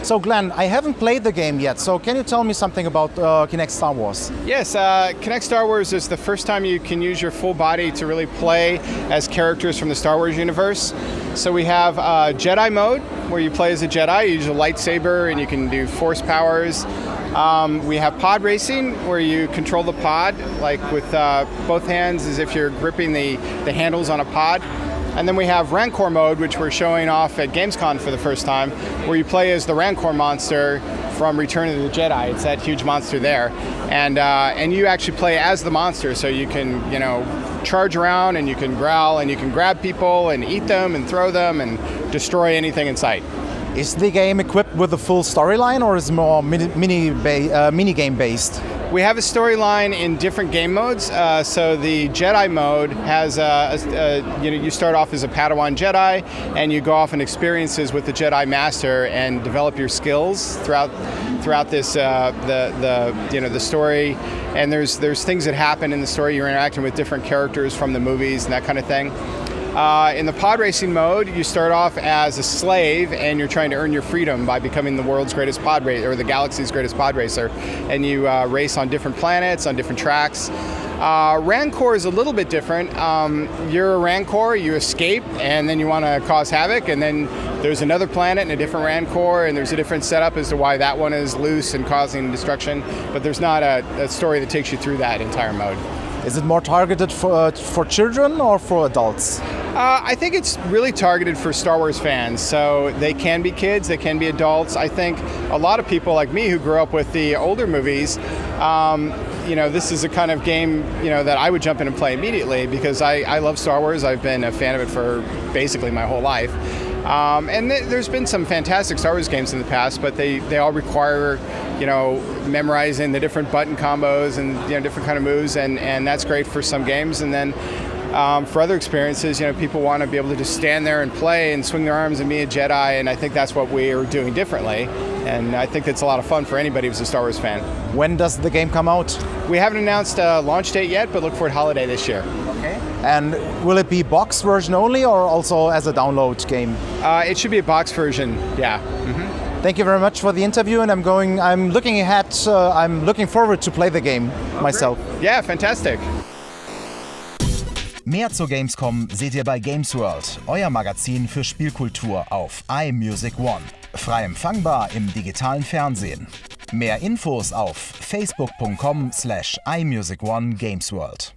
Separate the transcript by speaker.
Speaker 1: So Glenn, I haven't played the game yet, so can you tell me something about Kinect Star Wars?
Speaker 2: Yes, Kinect Star Wars is the first time you can use your full body to really play as characters from the Star Wars universe. So we have Jedi mode, where you play as a Jedi, you use a lightsaber and you can do force powers. We have pod racing, where you control the pod like with both hands as if you're gripping the handles on a pod. And then we have Rancor mode, which we're showing off at GamesCom for the first time, where you play as the Rancor monster from Return of the Jedi. It's that huge monster there. And you actually play as the monster, so you can, charge around and you can growl and you can grab people and eat them and throw them and destroy anything in sight.
Speaker 1: Is the game equipped with a full storyline, or is it more mini game based?
Speaker 2: We have a storyline in different game modes. So the Jedi mode has, you start off as a Padawan Jedi, and you go off on experiences with the Jedi Master and develop your skills throughout this the story. And there's things that happen in the story. You're interacting with different characters from the movies and that kind of thing. In the pod racing mode, you start off as a slave and you're trying to earn your freedom by becoming the world's greatest pod racer, or the galaxy's greatest pod racer. And you race on different planets, on different tracks. Rancor is a little bit different. You're a Rancor, you escape, and then you want to cause havoc, and then there's another planet and a different Rancor, and there's a different setup as to why that one is loose and causing destruction. But there's not a story that takes you through that entire mode.
Speaker 1: Is it more targeted for children or for adults?
Speaker 2: I think it's really targeted for Star Wars fans. So they can be kids, they can be adults. I think a lot of people like me who grew up with the older movies, this is a kind of game, that I would jump in and play immediately, because I love Star Wars. I've been a fan of it for basically my whole life. And there's been some fantastic Star Wars games in the past, but they all require, memorizing the different button combos and different kind of moves, and that's great for some games. And then for other experiences, people want to be able to just stand there and play and swing their arms and be a Jedi, and I think that's what we are doing differently. And I think it's a lot of fun for anybody who's a Star Wars fan.
Speaker 1: When does the game come out?
Speaker 2: We haven't announced a launch date yet, but look for it holiday this year.
Speaker 1: Okay. And will it be box version only, or also as a download game?
Speaker 2: It should be a box version, yeah. Mm-hmm.
Speaker 1: Thank you very much for the interview, and I'm looking forward to play the game myself.
Speaker 2: Great. Yeah, fantastic.
Speaker 3: Mehr zur Gamescom seht ihr bei Games World, euer Magazin für Spielkultur auf iMusic One. Frei empfangbar im digitalen Fernsehen. Mehr Infos auf facebook.com/iMusicOneGamesWorld.